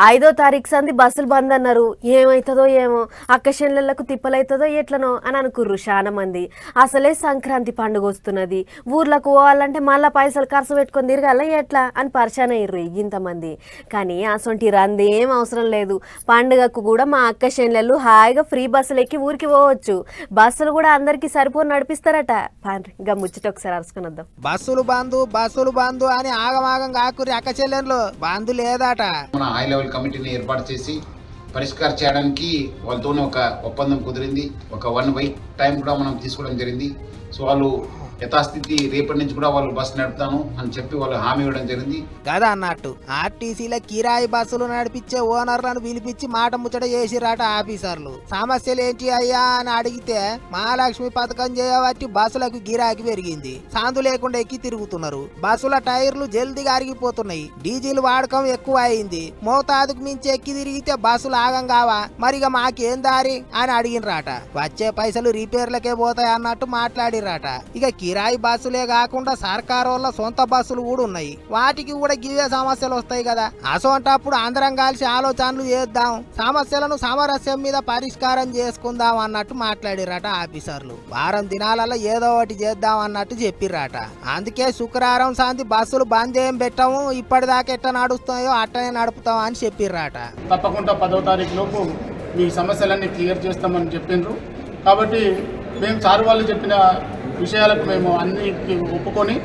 5వ తారీఖు సంది బస్సులు బంద్ అన్నారు. ఏమైతుందో ఏమో, అక్కశెన్లకు తిప్పలైతుందో ఎట్లనో అని అనుకుర్రు చాలా మంది. అసలే సంక్రాంతి పండుగ వస్తున్నది, ఊర్లకు పోవాలంటే మళ్ళీ పైసలు ఖర్చు పెట్టుకొని తిరగాల ఎట్లా అని పరిశాన్ అయ్యారు ఇంతమంది. కానీ అసొంటి రందేం అవసరం లేదు. పండుగకు కూడా మా అక్కశెన్లు హాయిగా ఫ్రీ బస్సులు ఎక్కి ఊరికి పోవచ్చు. బస్సులు కూడా అందరికి సరిపోని నడిపిస్తారట. ఇంకా ముచ్చట ఒకసారి అరుచుకొని వద్దాం. బస్సులు బంధు అని ఆగమాగం కాకురి అక్కచెల్లెన్లు బంధు లేదట. హై లెవెల్ కమిటీని ఏర్పాటు చేసి పరిష్కారం చేయడానికి వాళ్ళతోనే ఒక ఒప్పందం కుదిరింది. ఒక 1 వీక్ టైం కూడా మనం తీసుకోవడం జరిగింది. సో వాళ్ళు యథాస్థితి రేపటి నుంచి కూడా వాళ్ళు బస్సు నడుపుతాను అని చెప్పి వాళ్ళు హామీ ఇవ్వడం జరిగింది కదా అన్నట్టు. ఆర్టీసీల కిరాయి బస్సులు నడిపించే ఓనర్లను పిలిపించి మాట ముచ్చట చేసిరాట ఆఫీసర్లు. సమస్యలు ఏంటి అయ్యా అని అడిగితే మహాలక్ష్మి పథకం చేయబట్టి బస్సులకు గిరాకీ పెరిగింది, సాందు లేకుండా ఎక్కి తిరుగుతున్నారు, బస్సుల టైర్లు జల్దీగా అరిగిపోతున్నాయి, డీజిల్ వాడకం ఎక్కువ అయింది, మోతాదుకు మించి ఎక్కి తిరిగితే బస్సులు ఆగం కావా, మరిగా మాకేం దారి అని అడిగినరాట. వచ్చే పైసలు రిపేర్లకే పోతాయి అన్నట్టు మాట్లాడిరాట. ఇక కిరాయి బస్సులే కాకుండా సర్కారు వాళ్ళ సొంత బస్సులు కూడా ఉన్నాయి, వాటికి కూడా గివే సమస్యలు వస్తాయి కదా. అసోంటప్పుడు అందరం కలిసి ఆలోచనలు చేద్దాం, సమస్యలను సామరస్యం మీద పరిష్కారం చేసుకుందాం అన్నట్టు మాట్లాడిరట ఆఫీసర్లు. వారం దినాలలో ఏదో ఒకటి చేద్దాం అన్నట్టు చెప్పిర్రట. అందుకే శుక్రవారం శాంతి బస్సులు బంద్ ఏం పెట్టాము, ఇప్పటిదాకా ఎట్లా నడుస్తాయో అట్టనే నడుపుతాం అని చెప్పిర్రట. తప్పకుండా 10వ తారీఖు లోపు మీ సమస్యలన్నీ క్లియర్ చేస్తామని చెప్పిండ్రు. కాబట్టి మేము సార్ వాళ్ళు చెప్పిన విషయాలకు మేము అన్నిటికీ ఒప్పుకొని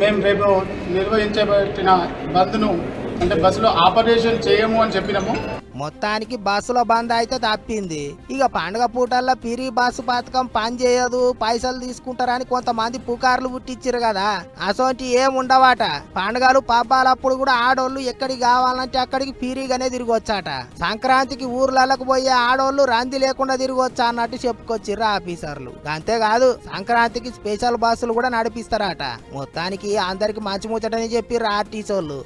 మేము రేపు నిర్వహించబట్టిన బంద్ను అంటే బస్సులో ఆపరేషన్ చేయము అని చెప్పినాము. మొత్తానికి బస్సులో బంద్ అయితే తప్పింది. ఇక పండుగ పూటల్లో పిరి బస్సు పథకం పని చేయదు, పైసలు తీసుకుంటారని కొంతమంది పుకార్లు పుట్టించారు కదా. అసోంటి ఏముండవాట. పండుగలు పబ్బాలప్పుడు కూడా ఆడోళ్ళు ఎక్కడికి కావాలంటే అక్కడికి పిరిగానే తిరగొచ్చాట. సంక్రాంతికి ఊర్లకు పోయే ఆడోళ్ళు రంది లేకుండా తిరగొచ్చా అన్నట్టు చెప్పుకొచ్చిర్రు ఆఫీసర్లు. అంతేకాదు సంక్రాంతికి స్పెషల్ బస్సులు కూడా నడిపిస్తారట. మొత్తానికి అందరికి మంచి ముచ్చటని చెప్పిర్రు ఆర్టీసీ వాళ్ళు.